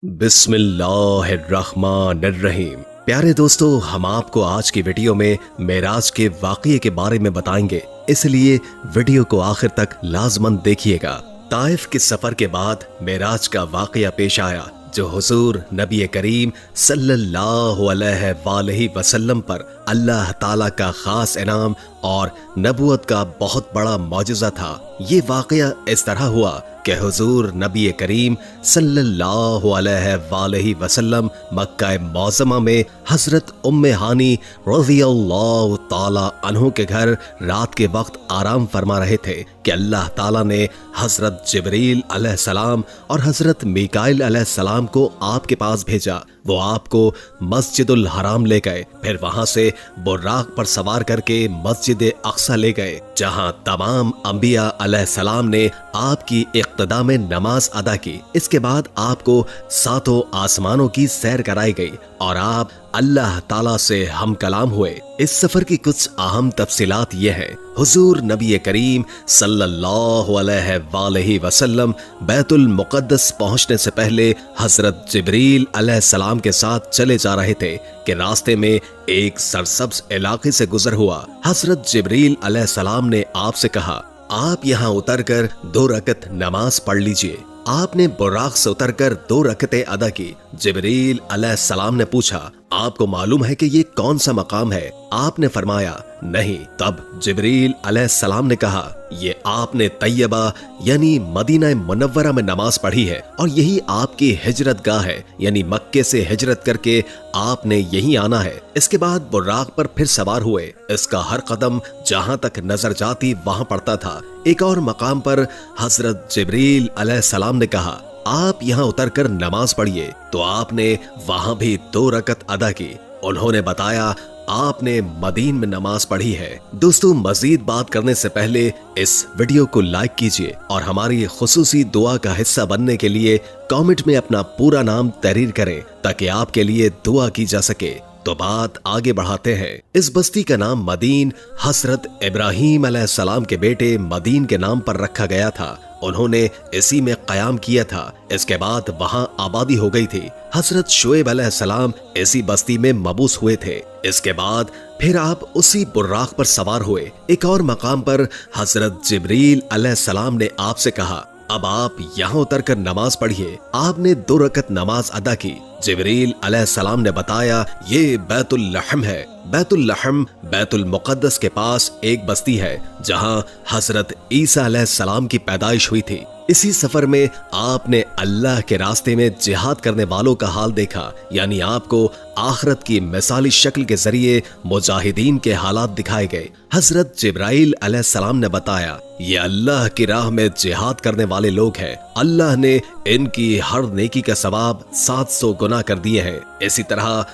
बिस्मिल्लाहिर्रहमानिर्रहीम। प्यारे दोस्तों, हम आपको आज की वीडियो में मेराज के वाक़ये के बारे में बताएंगे, इसलिए वीडियो को आखिर तक लाजमन देखिएगा। ताइफ के सफर के बाद मेराज का वाक़या पेश आया, जो हुजूर नबी करीम सल्लल्लाहु अलैहि वसल्लम पर अल्लाह ताला का खास इनाम और नबूवत का बहुत बड़ा मौजज़ा था। ये वाक़या इस तरह हुआ कि हुजूर नबी करीम सल्लल्लाहु अलैहि वसल्लम मक्का मौज़मा में हजरत उम्मे हानी रज़ियल्लाहु ताला अन्हु के घर रात के वक्त आराम फरमा रहे थे कि अल्लाह ताला ने हजरत जिब्रील अलैहिस्सलाम और हजरत मीकाईल अलैहिस्सलाम को आपके पास भेजा। वो आपको मस्जिदुल हराम ले गए, फिर वहां से बुर्राक पर सवार करके मस्जिद अक्सा ले गए, जहां तमाम अंबिया अलैहिस्सलाम ने आपकी इक्तदा में नमाज अदा की। इसके बाद आपको सातों आसमानों की सैर कराई गई और आप अल्लाह ताला से हम कलाम हुए। इस सफर की कुछ अहम तफसीलात ये हैं। हुजूर नबी करीम सल्लल्लाहु अलैहि वसल्लम बैतुल मुक़द्दस पहुंचने से पहले हजरत जिब्रील अलैहिस्सलाम के साथ चले जा रहे थे कि रास्ते में एक सरसब्ज इलाके से गुजर हुआ। हजरत जिब्रील अलैहिस्सलाम ने आपसे कहा, आप यहाँ उतरकर 2 रकत नमाज पढ़ लीजिए। आपने बुर्राक से उतरकर 2 रकतें अदा की। जिब्रील अलैहिस्सलाम ने पूछा, आपको मालूम है कि ये कौन सा मकाम है? आपने फरमाया, नहीं। तब जिब्रील अलैहिस्सलाम ने कहा, ये आपने तैयबा यानी मदीना मुनव्वरा में नमाज पढ़ी है और यही आपकी हिजरत गाह है, यानी मक्के से हिजरत करके आपने यहीं आना है। इसके बाद बुर्राक पर फिर सवार हुए। इसका हर कदम जहां तक नजर जाती वहां पड़ता था। एक और मकाम पर हजरत जिब्रील अलैहिस्सलाम ने कहा, आप यहाँ उतरकर नमाज पढ़िए। तो आपने वहां भी 2 रकत अदा की। उन्होंने बताया, आपने मदीन में नमाज पढ़ी है। दोस्तों, मजीद बात करने से पहले इस वीडियो को लाइक कीजिए और हमारी खुसूसी दुआ का हिस्सा बनने के लिए कमेंट में अपना पूरा नाम तहरीर करें, ताकि आपके लिए दुआ की जा सके। तो बात आगे बढ़ाते हैं। इस बस्ती का नाम मदीन हजरत इब्राहीम अलैहिस्सलाम के बेटे मदीन के नाम पर रखा गया था। उन्होंने इसी में कयाम किया था। इसके बाद वहां आबादी हो गई थी। हजरत शुएब अलैहिस्सलाम इसी बस्ती में मबूस हुए थे। इसके बाद फिर आप उसी बुर्राक पर सवार हुए। एक और मकाम पर हजरत जिब्रील अलैहिस्सलाम ने आपसे कहा, अब आप यहाँ उतरकर नमाज पढ़िए। आपने 2 रकत नमाज अदा की। जिब्रील अलैहिस्सलाम ने बताया, ये बैतुल लहम है। बैतुल लहम बैतुल मुक़द्दस के पास एक बस्ती है, जहाँ हजरत ईसा अलैहिस्सलाम की पैदाइश हुई थी। इसी सफर में आपने अल्लाह के रास्ते में जिहाद करने वालों का हाल देखा, यानी आपको आखिरत की मिसाली शक्ल के जरिए मुजाहिदीन के हालात दिखाए गए। हजरत जिब्राइल अलैहिस्सलाम ने बताया, ये अल्लाह की राह में जिहाद करने वाले लोग हैं। अल्लाह ने इनकी हर नेकी का सवाब 700 गुना कर दिए हैं। इसी तरह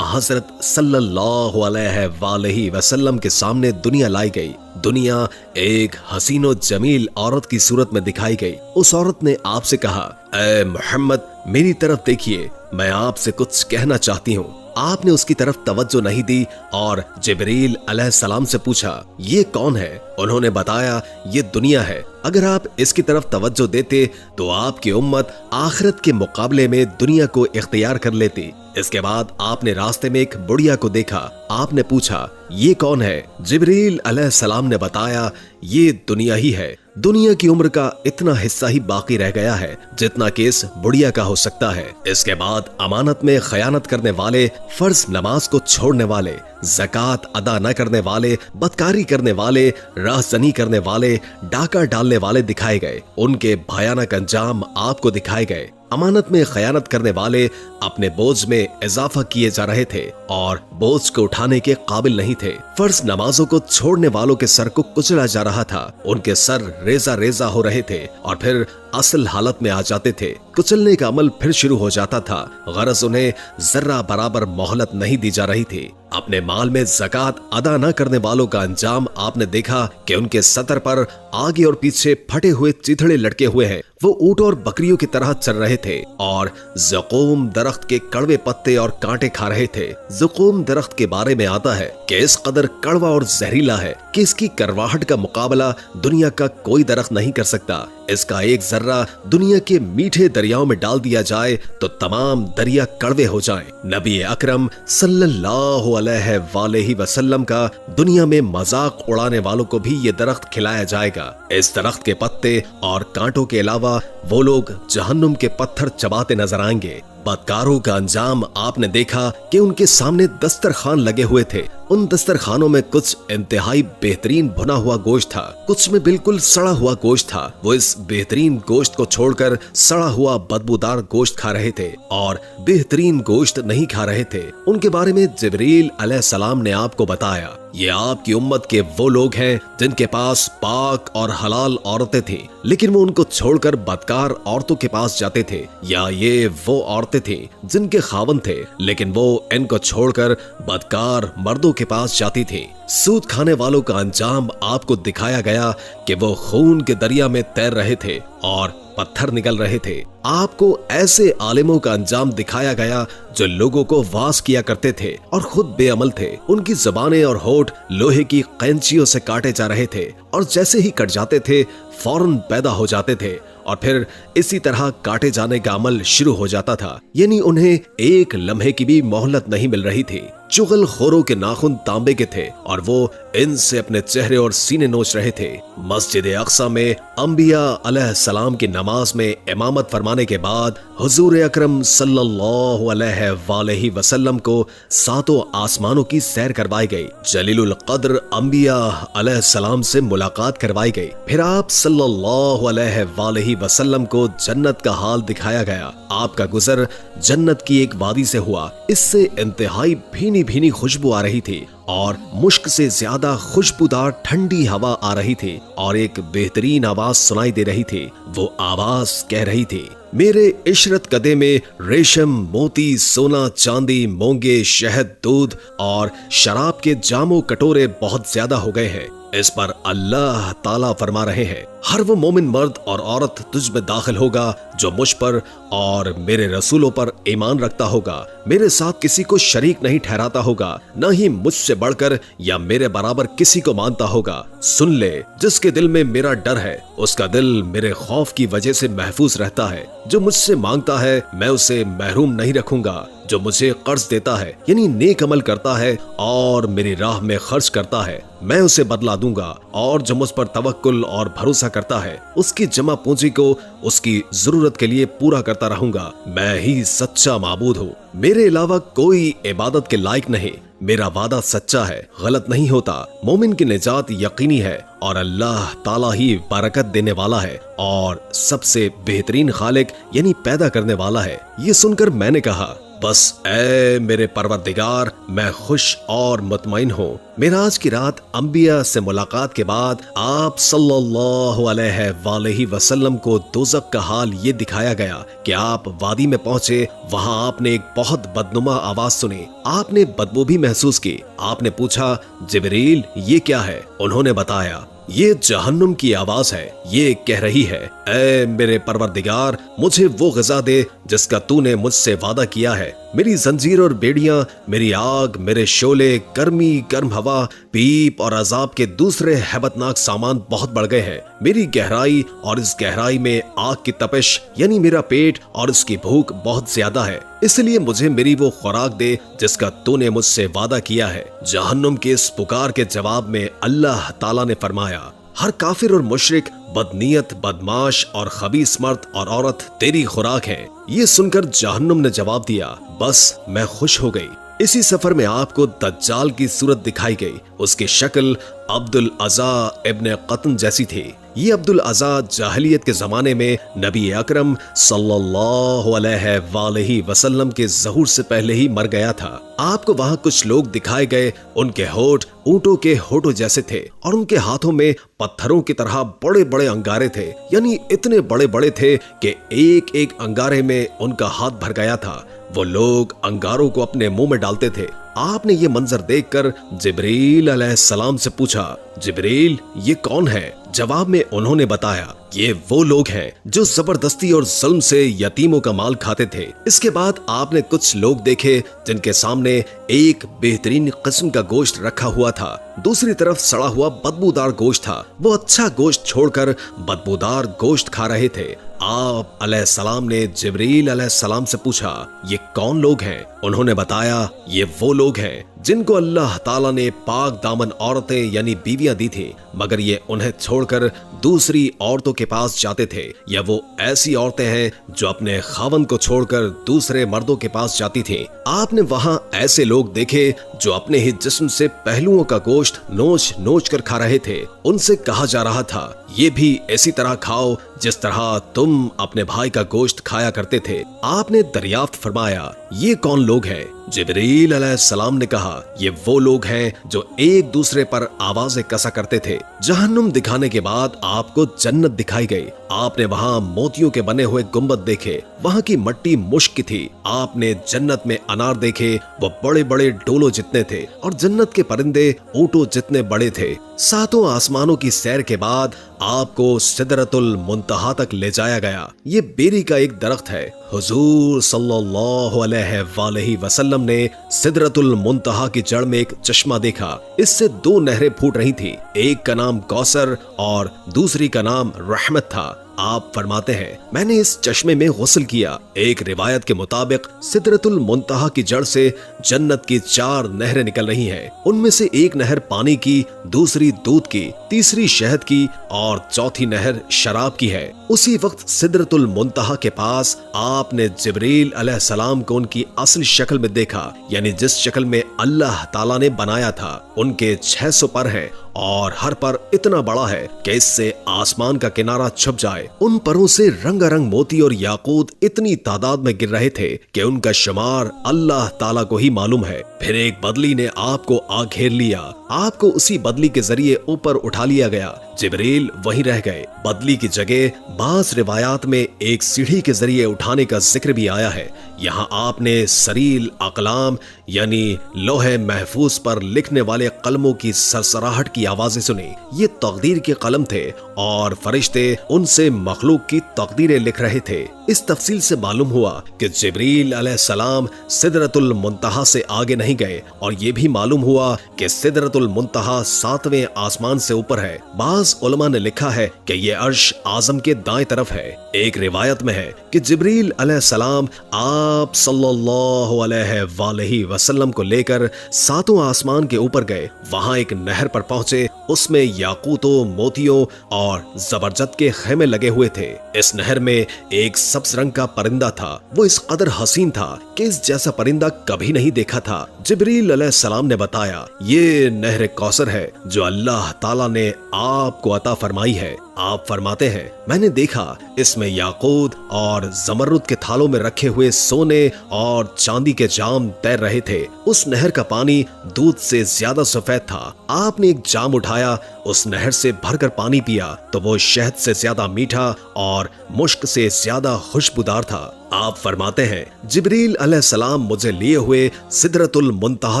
हजरत सल्लल्लाहु अलैहि वसल्लम के सामने दुनिया लाई गई। दुनिया एक हसीनो जमील औरत की सूरत में दिखाई गई। उस औरत ने आपसे कहा, ऐ मोहम्मद, मेरी तरफ देखिए, मैं आपसे कुछ कहना चाहती हूँ। आपने उसकी तरफ तवज्जो नहीं दी और जिब्रील अलैहिस्सलाम से पूछा, ये कौन है? उन्होंने बताया, ये दुनिया है। अगर आप इसकी तरफ तवज्जो देते तो आपकी उम्मत आखिरत के मुकाबले में दुनिया को इख्तियार कर लेती। इसके बाद आपने रास्ते में एक बुढ़िया को देखा। आपने पूछा, ये कौन है? जिब्रील अलैहिस्सलाम ने बताया, ये दुनिया ही है। दुनिया की उम्र का इतना हिस्सा ही बाकी रह गया है जितना कि इस बुढ़िया का हो सकता है। इसके बाद अमानत में खयानत करने वाले, फर्ज नमाज को छोड़ने वाले, ज़कात अदा न करने वाले, बदकारी करने वाले, राहज़नी करने वाले, डाका डालने वाले दिखाए गए। उनके भयानक अंजाम आपको दिखाए गए। अमानत में खयानत करने वाले अपने बोझ में इजाफा किए जा रहे थे और बोझ को उठाने के काबिल नहीं थे। फर्ज नमाजों को छोड़ने वालों के सर को कुचला जा रहा था। उनके सर रेजा रेजा हो रहे थे और फिर असल हालत में आ जाते थे। कुचलने का अमल फिर शुरू हो जाता था। गरज उन्हें जर्रा बराबर मोहलत नहीं दी जा रही थी। अपने माल में ज़कात अदा न करने वालों का अंजाम आपने देखा कि उनके सतर पर आगे और पीछे फटे हुए चिथड़े लटके हुए हैं। वो ऊंट और बकरियों की तरह चल रहे थे और ज़क़ूम दरख्त के कड़वे पत्ते और कांटे खा रहे थे। ज़क़ूम दरख्त के बारे में आता है कि इस कदर कड़वा और जहरीला है कि इसकी करवाहट का मुकाबला दुनिया का कोई दरख्त नहीं कर सकता। इसका एक जर्रा दुनिया के मीठे दरियाओं में डाल दिया जाए तो तमाम दरिया कड़वे हो जाएं। नबी अकरम सल्लल्लाहु अलैहि वसल्लम का दुनिया में मजाक उड़ाने वालों को भी ये दरख्त खिलाया जाएगा। इस दरख्त के पत्ते और कांटों के अलावा वो लोग जहन्नुम के पत्थर चबाते नजर आएंगे। बदकारों का अंजाम आपने देखा कि उनके सामने दस्तरखान लगे हुए थे। उन दस्तरखानों में कुछ इंतहाई बेहतरीन भुना हुआ गोश्त था, कुछ में बिल्कुल सड़ा हुआ गोश्त था। वो इस बेहतरीन गोश्त को छोड़कर सड़ा हुआ बदबूदार गोश्त खा रहे थे और बेहतरीन गोश्त नहीं खा रहे थे। उनके बारे में जिब्रील अलैहिस्सलाम ने आपको बताया, ये आपकी उम्मत के वो लोग हैं जिनके पास पाक और हलाल औरतें थी, लेकिन वो उनको छोड़कर बदकार औरतों के पास जाते थे, या ये वो औरतें थी जिनके खावंद थे लेकिन वो इनको छोड़कर बदकार मर्दों के पास जाती थी। सूद खाने वालों का अंजाम आपको दिखाया गया कि वो खून के दरिया में तैर रहे थे और पत्थर निकल रहे थे। आपको ऐसे आलिमों का अंजाम दिखाया गया जो लोगों को वास किया करते थे और खुद बेअमल थे। उनकी ज़बानें और होठ लोहे की कैंचियों से काटे जा रहे थे और जैसे ही कट जाते थे फौरन पैदा हो जाते थे और फिर इसी तरह काटे जाने का अमल शुरू हो जाता था, यानी उन्हें एक लम्हे की भी मोहलत नहीं मिल रही थी। चुगल खोरों के नाखून तांबे के थे और वो इनसे अपने चेहरे और सीने नोच रहे थे। मस्जिद अक्सा में अंबिया अलैहिस्सलाम की नमाज में इमामत फरमाने के बाद हुजूर अकरम सल्लल्लाहु अलैहि वसल्लम को सातों आसमानों की सैर करवाई गई। जलीलुल कद्र अंबिया अलैहिस्सलाम से मुलाकात करवाई गई। फिर आप सल्लल्लाहु अलैहि वसल्लम को जन्नत का हाल दिखाया गया। आपका गुजर जन्नत की एक वादी से हुआ। इससे इंतहाई भीनी भीनी खुशबू आ रही थी और मुश्क से ज्यादा खुशबूदार ठंडी हवा आ रही थी और एक बेहतरीन आवाज सुनाई दे रही थी। वो आवाज कह रही थी, मेरे इशरत कदे में रेशम, मोती, सोना, चांदी, मोंगे, शहद, दूध और शराब के जामो कटोरे बहुत ज्यादा हो गए हैं। इस पर अल्लाह ताला फरमा रहे हैं, हर वो मोमिन मर्द और औरत तुझ में दाखिल होगा जो मुझ पर और मेरे रसूलों पर ईमान रखता होगा, मेरे साथ किसी को शरीक नहीं ठहराता होगा, न ही मुझसे बढ़कर या मेरे बराबर किसी को मानता होगा। सुन ले, जिसके दिल में मेरा डर है उसका दिल मेरे खौफ की वजह से महफूज रहता है। जो मुझसे मांगता है मैं उसे महरूम नहीं रखूंगा। जो मुझे कर्ज देता है यानी नेक अमल करता है और मेरी राह में खर्च करता है मैं उसे बदला दूंगा। और जो मुझ पर तवक्कुल और भरोसा करता है उसकी जमा पूंजी को उसकी जरूरत के लिए पूरा करता रहूंगा। मैं ही सच्चा माबूद हूँ, मेरे अलावा कोई इबादत के लायक नहीं। मेरा वादा सच्चा है, गलत नहीं होता। मोमिन की निजात यकीनी है और अल्लाह ताला ही बरकत देने वाला है और सबसे बेहतरीन खालिक यानी पैदा करने वाला है। ये सुनकर मैंने कहा, बस ऐ मेरे परवरदिगार, मैं खुश और मुतमईन हूँ। मेराज की रात अंबिया से मुलाकात के बाद आप सल्लल्लाहु अलैहि वसल्लम को दोज़ख का हाल ये दिखाया गया कि आप वादी में पहुंचे। वहां आपने एक बहुत बदनुमा आवाज सुनी। आपने बदबू भी महसूस की। आपने पूछा, जिब्रील ये क्या है? उन्होंने बताया, ये जहन्नुम की आवाज है। ये कह रही है, ऐ मेरे परवरदिगार, मुझे वो ग़िज़ा दे जिसका तूने मुझसे वादा किया है। मेरी जंजीर और बेड़ियां, मेरी आग, मेरे शोले, गर्मी, गर्म हवा, पीप और अजाब के दूसरे हैबतनाक सामान बहुत बढ़ गए हैं। मेरी गहराई और इस गहराई में आग की तपिश यानी मेरा पेट और इसकी भूख बहुत ज्यादा है। इसलिए मुझे मेरी वो खुराक दे जिसका तूने मुझसे वादा किया है। जहन्नुम के इस पुकार के जवाब में अल्लाह ताला ने फरमाया, हर काफिर और मुशरिक, बदनीयत, बदमाश और खबीस मर्द और औरत तेरी खुराक है। ये सुनकर जहन्नुम ने जवाब दिया, बस मैं खुश हो गई। इसी सफर में आपको दज्जाल की सूरत दिखाई गई। उसकी शक्ल अब्दुल अज़ा इब्न क़तन जैसी थी। ये अब्दुल अज़ा जाहिलियत के जमाने में नबी अकरम सल्लल्लाहु अलैहि वसल्लम के ज़हूर से पहले ही मर गया था। आपको वहाँ कुछ लोग दिखाए गए। उनके होठ ऊंटों के होठों जैसे थे और उनके हाथों में पत्थरों की तरह बड़े बड़े अंगारे थे, यानी इतने बड़े बड़े थे कि एक एक अंगारे में उनका हाथ भर गया था। वो लोग अंगारों को अपने मुंह में डालते थे आपने ये मंजर देखकर जिब्रील अलैहिस्सलाम से पूछा, जिब्रील ये कौन है? जवाब में उन्होंने बताया, ये वो लोग हैं जो जबरदस्ती और जुल्म से यतीमों का माल खाते थे। इसके बाद आपने कुछ लोग देखे जिनके सामने एक बेहतरीन किस्म का गोश्त रखा हुआ था, दूसरी तरफ सड़ा हुआ बदबूदार गोश्त था। वो अच्छा गोश्त छोड़कर बदबूदार गोश्त खा रहे थे। आप अलैहिस्सलाम ने जिब्रील अलैहिस्सलाम से पूछा, ये कौन लोग हैं? उन्होंने बताया, ये वो लोग हैं जिनको अल्लाह ताला ने पाक दामन औरतें यानी बीवियां दी थी, मगर ये उन्हें छोड़कर दूसरी औरतों के पास जाते थे, या वो ऐसी औरतें हैं जो अपने खावंद को छोड़कर दूसरे मर्दों के पास जाती थी। आपने वहां ऐसे लोग देखे जो अपने ही जिस्म से पहलुओं का गोश्त नोच नोच कर खा रहे थे। उनसे कहा जा रहा था, ये भी इसी तरह खाओ जिस तरह तुम अपने भाई का गोश्त खाया करते थे। आपने दरियाफ्त फरमाया, ये कौन लोग हैं? जिब्रील अलैहिस्सलाम ने कहा, ये वो लोग हैं जो एक दूसरे पर आवाजें कसा करते थे। जहन्नुम दिखाने के बाद आपको जन्नत दिखाई गई। आपने वहां मोतियों के बने हुए गुंबद देखे, वहां की मट्टी मुश्क की थी। आपने जन्नत में अनार देखे, वो बड़े बड़े डोलों जितने थे, और जन्नत के परिंदे ऊंटों जितने बड़े थे। सातों आसमानों की सैर के बाद आपको सिदरतुल मुंतहा तक ले जाया गया। ये बेरी का एक दरख्त है। हुजूर सल्लल्लाहु अलैहि वसल्लम ने सिदरतुल मुंतहा की जड़ में एक चश्मा देखा। इससे दो नहरें फूट रही थी, एक का नाम कौसर और दूसरी का नाम रहमत था। आप फरमाते हैं, मैंने इस चश्मे में गुस्ल किया। एक रिवायत के मुताबिक सिदरतुल मुंतहा की जड़ से जन्नत की 4 नहरें निकल रही हैं। उनमें से एक नहर पानी की, दूसरी दूध की, तीसरी शहद की और चौथी नहर शराब की है। उसी वक्त सिदरतुल मुंतहा के पास आपने जिब्रील अलैहिस्सलाम को उनकी असली शक्ल में देखा, यानी जिस शक्ल में अल्लाह ताला ने बनाया था। उनके 600 पर हैं और हर पर इतना बड़ा है कि इससे आसमान का किनारा छुप जाए। उन परों से रंगारंग मोती और याकूत इतनी तादाद में गिर रहे थे कि उनका शुमार अल्लाह ताला को ही मालूम है। फिर एक बदली ने आपको आ घेर लिया। आपको उसी बदली के जरिए ऊपर उठा लिया गया। जिब्रील वहीं रह गए। बदली की जगह बास रिवायात में एक सीढ़ी के जरिए उठाने का जिक्र भी आया है। यहाँ आपने सरील अकलाम यानी लोहे महफूज पर लिखने वाले कलमों की सरसराहट की आवाजें सुनी। ये तकदीर के कलम थे और फरिश्ते उनसे मखलूक की तकदीरें लिख रहे थे। इस तफसील से मालूम हुआ कि जिब्रील अलैहिस्सलाम सिदरतुल मुंतहा से आगे नहीं गए, और ये भी मालूम हुआ कि सिदरतुल मुंतहा 7वें आसमान से ऊपर है। बाज उलमा ने लिखा है कि ये अर्श आजम के दाएं तरफ है। एक रिवायत में है कि जिब्रील अलैहिस्सलाम आप सल्लल्लाहु अलैहि वसल्लम को लेकर 7वें आसमान के ऊपर गए। वहां एक नहर पर पहुंचे, उसमें याकूतों, मोतियों और जबरजद के खेमे लगे हुए थे। इस नहर में एक सब्ज रंग का परिंदा था। वो इस कदर हसीन था कि इस जैसा परिंदा कभी नहीं देखा था। जिब्रील अलैहिस्सलाम ने बताया, ये नहर कौसर है जो अल्लाह ताला ने आपको अता फरमाई है। आप फरमाते हैं, मैंने देखा इसमें याकूत और जमरुद के थालों में रखे हुए सोने और चांदी के जाम तैर रहे थे। उस नहर का पानी दूध से ज्यादा सफेद था। आपने एक जाम उठाया, उस नहर से भरकर पानी पिया तो वो शहद से ज्यादा मीठा और मुश्क से ज्यादा खुशबूदार था। आप फरमाते हैं, जिब्रील अलैहिस्सलाम मुझे लिए हुए सिदरतुल मुंतहा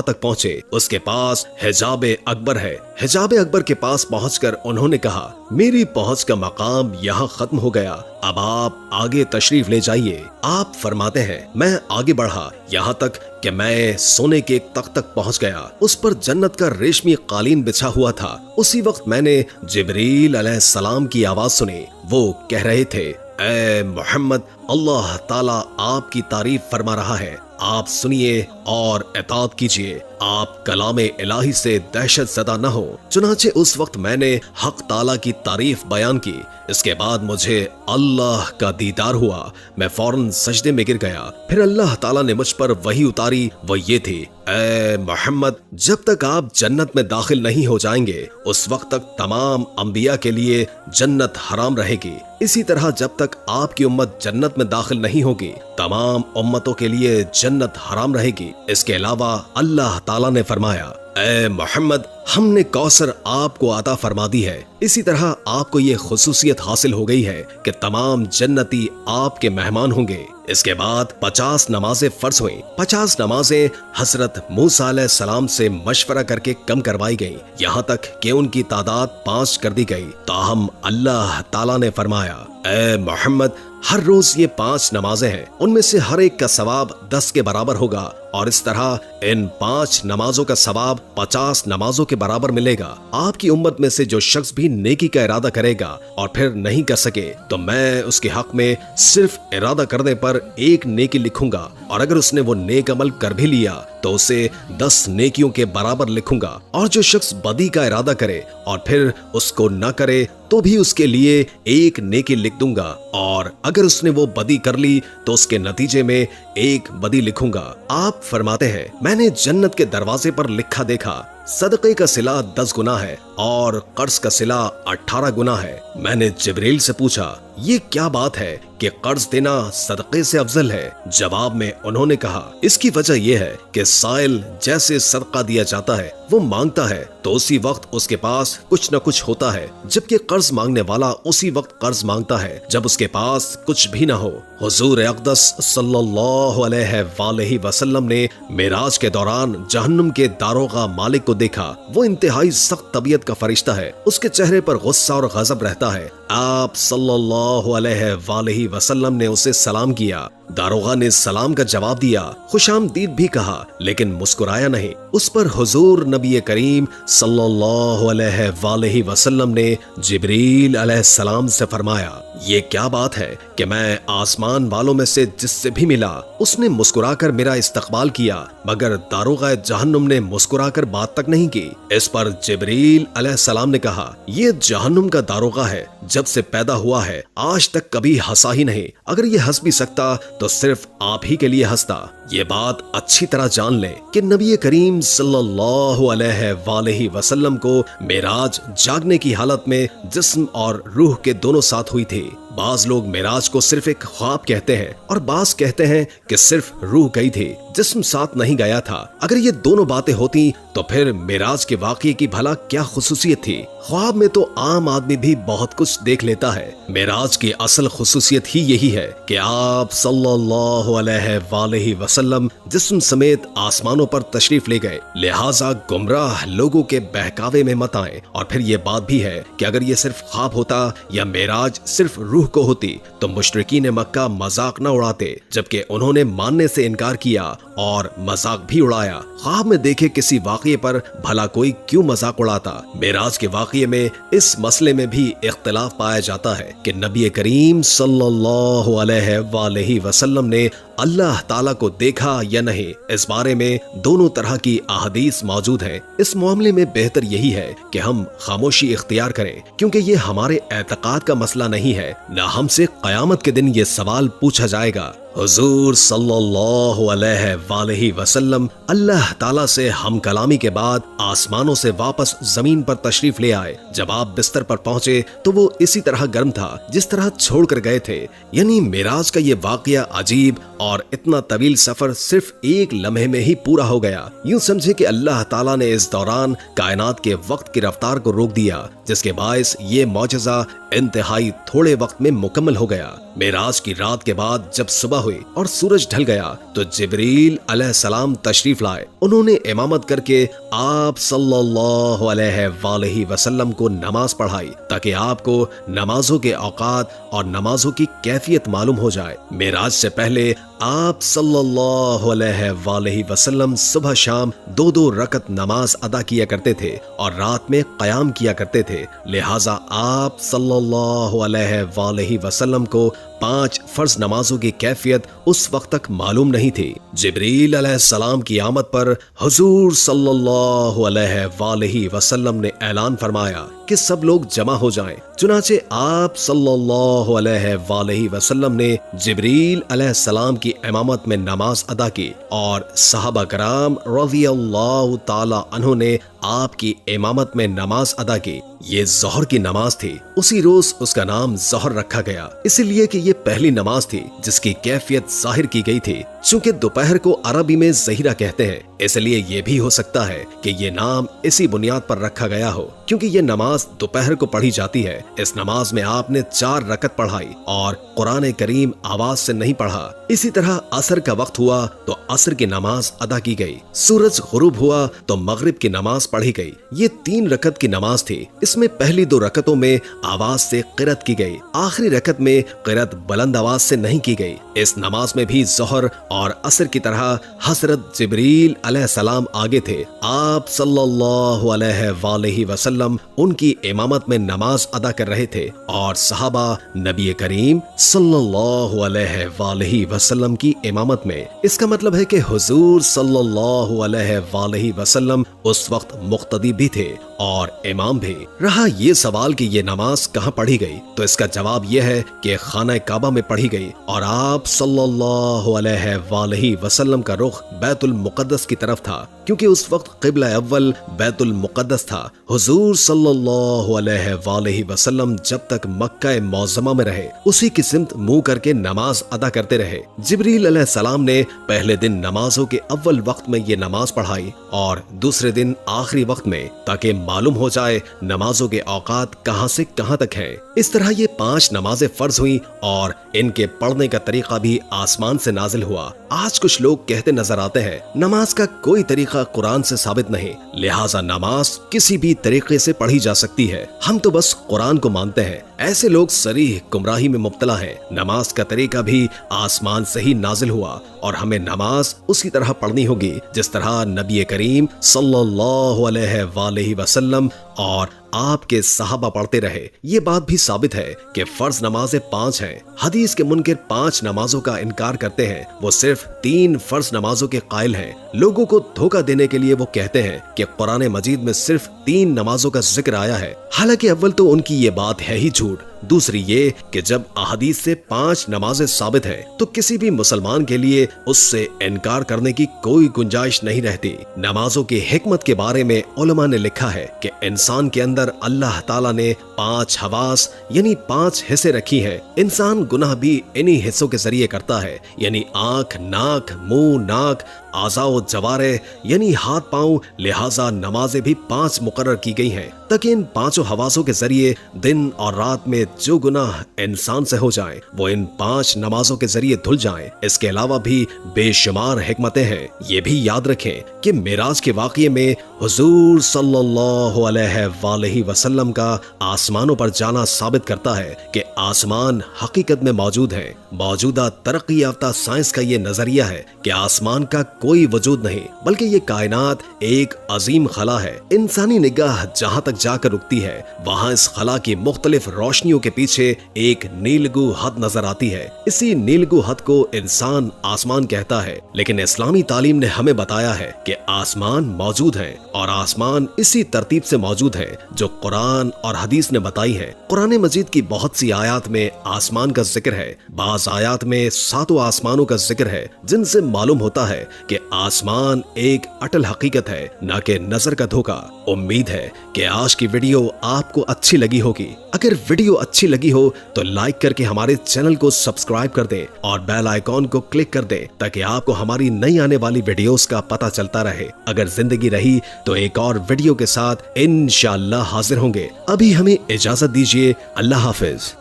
तक पहुंचे। उसके पास हिजाबे अकबर है। हिजाबे अकबर के पास पहुंचकर उन्होंने कहा, मेरी पहुंच का मकाम यहाँ खत्म हो गया, अब आप आगे तशरीफ ले जाइए। आप फरमाते हैं, मैं आगे बढ़ा यहाँ तक कि मैं सोने के एक तख्त तक पहुंच गया। उस पर जन्नत का रेशमी कालीन बिछा हुआ था। उसी वक्त मैंने जिब्रील अलैहिस्सलाम की आवाज सुनी। वो कह रहे थे, ऐ मोहम्मद, अल्लाह ताला आपकी तारीफ फरमा रहा है, आप सुनिए और इताअत कीजिए। आप कलामे इलाही से दहशत ज़दा न हो। चुनाचे उस वक्त मैंने हक ताला की तारीफ बयान की। इसके बाद मुझे अल्लाह का दीदार हुआ। मैं फौरन सजदे में गिर गया। फिर अल्लाह ताला ने मुझ पर वही उतारी। वो ये थी, ऐ मोहम्मद, जब तक आप जन्नत में दाखिल नहीं हो जाएंगे उस वक्त तक तमाम अंबिया के लिए जन्नत हराम रहेगी। इसी तरह जब तक आपकी उम्मत जन्नत में दाखिल नहीं होगी तमाम उम्मतों के लिए जन्नत हराम रहेगी। इसके अलावा अल्लाह ताला ने फरमाया, ऐ मोहम्मद, हमने कौसर आपको अता फरमा दी है। इसी तरह आपको ये खुसूसियत हासिल हो गई है कि तमाम जन्नती आपके मेहमान होंगे। اس کے بعد 50 نمازیں فرض ہوئیں۔ 50 نمازیں حضرت موسیٰ علیہ السلام سے مشورہ کر کے کم کروائی گئیں، یہاں تک کہ ان کی تعداد 5 کر دی گئی۔ تاہم اللہ تعالیٰ نے فرمایا، اے محمد، ہر روز یہ 5 نمازیں ہیں، ان میں سے ہر ایک کا ثواب 10 کے برابر ہوگا، اور اس طرح ان 5 نمازوں کا ثواب 50 نمازوں کے برابر ملے گا۔ آپ کی امت میں سے جو شخص بھی نیکی کا ارادہ کرے گا اور پھر نہیں کر سکے تو میں اس کے حق میں صرف ارادہ کرنے پر 1 نیکی لکھوں گا، اور اگر اس نے وہ نیک عمل کر بھی لیا تو اسے 10 نیکیوں کے برابر لکھوں گا، اور جو شخص بدی کا ارادہ کرے اور پھر اس کو نہ کرے تو بھی اس کے لیے 1 نیکی لکھ دوں گا، اور اگر اس نے وہ بدی کر لی تو اس کے نتیجے میں 1 بدی لکھوں گا۔ آپ فرماتے ہیں، میں نے جنت کے دروازے پر لکھا دیکھا، صدقے کا صلہ 10 گنا ہے اور قرض کا صلہ 18 گنا ہے۔ میں نے جبریل سے پوچھا، یہ کیا بات ہے کہ قرض دینا صدقے سے افضل ہے؟ جواب میں انہوں نے کہا، اس کی وجہ یہ ہے کہ سائل جیسے صدقہ دیا جاتا ہے وہ مانگتا ہے تو اسی وقت اس کے پاس کچھ نہ کچھ ہوتا ہے، جبکہ قرض مانگنے والا اسی وقت قرض مانگتا ہے جب اس کے پاس کچھ بھی نہ ہو۔ حضور اقدس صلی اللہ علیہ وآلہ وسلم نے معراج کے دوران جہنم کے داروغہ مالک کو دیکھا۔ وہ انتہائی سخت طبیعت کا فرشتہ ہے، اس کے چہرے پر غصہ اور غضب رہتا ہے۔ آپ صلی اللہ علیہ وآلہ وسلم نے اسے سلام کیا۔ داروغہ نے سلام کا جواب دیا، خوش آمدید بھی کہا، لیکن مسکرایا نہیں۔ اس پر حضور نبی کریم صلی اللہ علیہ وآلہ وسلم نے جبریل علیہ السلام سے فرمایا، یہ کیا بات ہے کہ میں آسمان والوں میں سے جس سے بھی ملا اس نے مسکرا کر میرا استقبال کیا، مگر داروغہ جہنم نے مسکرا کر بات تک نہیں کی۔ اس پر جبریل علیہ السلام نے کہا، یہ جہنم کا داروغہ ہے، جب سے پیدا ہوا ہے آج تک کبھی ہنسا ہی نہیں، اگر یہ ہنس بھی سکتا تو صرف آپ ہی کے لیے ہنستا۔ یہ بات اچھی طرح جان لیں کہ نبی کریم صلی اللہ علیہ وآلہ وسلم کو معراج جاگنے کی حالت میں جسم اور روح کے دونوں ساتھ ہوئی تھی۔ بعض لوگ معراج کو صرف ایک خواب کہتے ہیں اور بعض کہتے ہیں کہ صرف روح گئی تھی، جسم ساتھ نہیں گیا تھا۔ اگر یہ دونوں باتیں ہوتی تو پھر معراج کے واقعے کی بھلا کیا خصوصیت تھی؟ خواب میں تو عام آدمی بھی بہت کچھ دیکھ لیتا ہے، معراج کی اصل خصوصیت ہی یہی ہے کہ آپ صلی اللہ علیہ وآلہ وسلم جسم سمیت آسمانوں پر تشریف لے گئے، لہٰذا گمراہ لوگوں کے بہکاوے میں مت آئیں۔ اور پھر یہ بات بھی ہے کہ اگر یہ صرف خواب ہوتا یا معراج صرف روح کو ہوتی تو مشرکین مکہ مذاق نہ اڑاتے، جبکہ انہوں نے ماننے سے انکار کیا اور مذاق بھی اڑایا۔ خواب میں دیکھے کسی واقعے پر بھلا کوئی کیوں مذاق اڑاتا؟ معراج کے واقعے میں اس مسئلے میں بھی اختلاف پایا جاتا ہے کہ نبی کریم صلی اللہ علیہ وآلہ وسلم نے اللہ تعالیٰ کو دیکھا یا نہیں۔ اس بارے میں دونوں طرح کی احادیث موجود ہیں۔ اس معاملے میں بہتر یہی ہے کہ ہم خاموشی اختیار کریں، کیونکہ یہ ہمارے اعتقاد کا مسئلہ نہیں ہے، نہ ہم سے قیامت کے دن یہ سوال پوچھا جائے گا۔ حضور صلی اللہ علیہ وآلہ وسلم اللہ تعالیٰ سے ہم کلامی کے بعد آسمانوں سے واپس زمین پر تشریف لے آئے۔ جب آپ بستر پر پہنچے تو وہ اسی طرح گرم تھا جس طرح چھوڑ کر گئے تھے۔ یعنی معراج کا یہ واقعہ عجیب اور اتنا طویل سفر صرف 1 لمحے میں ہی پورا ہو گیا۔ یوں سمجھے کہ اللہ تعالیٰ نے اس دوران کائنات کے وقت کی رفتار کو روک دیا، جس کے باعث یہ معجزہ انتہائی تھوڑے وقت میں مکمل ہو گیا۔ معراج کی رات کے بعد جب صبح ہوئی اور سورج ڈھل گیا تو جبریل علیہ السلام تشریف لائے۔ انہوں نے امامت کر کے آپ صلی اللہ علیہ وآلہ وسلم کو نماز پڑھائی تاکہ آپ کو نمازوں کے اوقات اور نمازوں کی کیفیت معلوم ہو جائے۔ معراج سے پہلے آپ صلی اللہ علیہ وآلہ وسلم صبح شام 2 رکعت نماز ادا کیا کرتے تھے اور رات میں قیام کیا کرتے تھے، لہٰذا آپ صلی اللہ علیہ وآلہ وسلم کو 5 فرض نمازوں کی کیفیت اس وقت تک معلوم نہیں تھی۔ جبریل علیہ السلام کی آمد پر حضور صلی اللہ علیہ وآلہ وسلم نے اعلان فرمایا کہ سب لوگ جمع ہو جائیں۔ چنانچہ آپ صلی اللہ علیہ وآلہ وسلم نے جبریل علیہ السلام کی امامت میں نماز ادا کی اور صحابہ کرام رضی اللہ تعالی عنہ نے آپ کی امامت میں نماز ادا کی۔ ये ज़ोहर की नमाज थी। उसी रोज उसका नाम ज़ोहर रखा गया, इसीलिए कि ये पहली नमाज थी जिसकी कैफियत जाहिर की गई थी। चूंकि दोपहर को अरबी में ज़हीरा कहते हैं, इसलिए ये भी हो सकता है कि ये नाम इसी बुनियाद पर रखा गया हो, क्योंकि ये नमाज दोपहर को पढ़ी जाती है। इस नमाज में आपने 4 रकत पढ़ाई और कुरान करीम आवाज से नहीं पढ़ा। इसी तरह असर का वक्त हुआ तो असर की नमाज अदा की गई, सूरज गुरूब हुआ तो मगरिब की नमाज पढ़ी गई। ये 3 रकत की नमाज थी। इसमें पहली 2 रकतों में आवाज से क़िरात की गई, आखिरी रकत में क़िरात बुलंद आवाज से नहीं की गई। इस नमाज में भी ज़ोहर और असर की तरह हजरत जिब्रील अलैहिस्सलाम आगे थे। आप सल्लल्लाहु अलैहि वसल्लम उनकी इमामत में नमाज अदा कर रहे थे और सहाबा नबी करीम सल्लल्लाहु अलैहि वसल्लम की इमामत में। इसका मतलब है कि हुजूर सल्लल्लाहु अलैहि वसल्लम उस वक्त मुक्तदी भी थे और इमाम भी। रहा ये सवाल कि ये नमाज कहाँ पढ़ी गई, तो इसका जवाब यह है कि खाना काबा में पढ़ी गई और आप सल्लल्लाहु अलैहि वसल्लम का रुख बैतुल मुक़द्दस की तरफ था, क्योंकि उस वक्त क़िबला अव्वल बैतुल मुक़द्दस था। हुजूर सल्लल्लाहु अलैहि वसल्लम जब तक मक्का मौज़मा में रहे, उसी की सिमत मुंह करके नमाज अदा करते रहे। जिब्रील अलैहिस्सलाम ने पहले दिन नमाजों के अव्वल वक्त में ये नमाज पढ़ाई और दूसरे दिन आखिरी वक्त में, ताकि मालूम हो जाए नमाजों के औकात कहां से कहां तक हैं। इस तरह ये 5 नमाजें फर्ज हुई और इनके पढ़ने का तरीका भी आसमान से नाजिल हुआ। आज कुछ लोग कहते नजर आते हैं नमाज का कोई तरीका कुरान से साबित नहीं, लिहाजा नमाज किसी भी तरीके से पढ़ी जा सकती है, हम तो बस कुरान को मानते हैं। ऐसे लोग सरीह गुमराही में मुब्तला हैं। नमाज का तरीका भी आसमान से ही नाजिल हुआ और हमें नमाज उसी तरह पढ़नी होगी जिस तरह नबी करीम सल्लल्लाहु अलैहि वसल्लम और आपके सहाबा पढ़ते रहे। ये बात भी साबित है कि फर्ज नमाजें 5 हैं। हदीस के मुनकिर 5 नमाजों का इनकार करते हैं, वो सिर्फ 3 फर्ज नमाजों के कायल हैं। लोगों को धोखा देने के लिए वो कहते हैं कि कुरान मजीद में सिर्फ 3 नमाजों का जिक्र आया है, हालांकि अव्वल तो उनकी ये बात है ही झूठ। दूसरी ये कि जब अहादीस से 5 नमाजें साबित है तो किसी भी मुसलमान के लिए उससे इनकार करने की कोई गुंजाइश नहीं रहती। नमाजों की हिकमत के बारे में उलमा ने लिखा है कि इंसान के अंदर अल्लाह ताला ने 5 हवास यानी 5 हिस्से रखी हैं। इंसान गुनाह भी इन्हीं हिस्सों के जरिए करता है, यानी आंख, नाक, मुंह, नाक, आज़ाओ जवारे यानी हाथ पांव। लिहाजा नमाजें भी 5 मुकर्रर की गई हैं ताकि इन 5 हवासों के जरिए दिन और रात में जो गुनाह इंसान से हो जाएं, वो इन 5 नमाजों के जरिए धुल जाएं। इसके अलावा भी बेशुमार हिकमतें हैं। ये भी याद रखें कि मेराज के वाक़ये में हुजूर सल्लल्लाहु अलैहि वसल्लम का आसमानों पर जाना साबित करता है कि आसमान हकीकत में मौजूद है। मौजूदा तरक्की याफ्ता साइंस का ये नजरिया है कि आसमान का कोई वजूद नहीं, बल्कि ये कायनात एक अजीम खला है। इंसानी निगाह जहाँ तक जाकर रुकती है, वहाँ इस खला की मुख्तलिफ रोशनियों के पीछे एक नीलगू हद नजर आती है। इसी नीलगू हद को इंसान आसमान कहता है, लेकिन इस्लामी तालीम ने हमें बताया है कि आसमान मौजूद है और आसमान इसी तरतीब से मौजूद है जो कुरान और हदीस ने बताई है। कुरान मजीद की बहुत सी आयात में आसमान का जिक्र है, बाज आयात में 7 आसमानों का जिक्र है, जिनसे मालूम होता है कि आसमान एक अटल हकीकत है, न कि नजर का धोखा। उम्मीद है कि आज की वीडियो आपको अच्छी लगी होगी। अगर वीडियो अच्छी लगी हो तो लाइक करके हमारे चैनल को सब्सक्राइब कर दें और बेल आइकॉन को क्लिक कर दें ताकि आपको हमारी नई आने वाली वीडियोस का पता चलता रहे। अगर जिंदगी रही तो एक और वीडियो के साथ इंशाअल्लाह हाजिर होंगे। अभी हमें इजाजत दीजिए। अल्लाह हाफिज।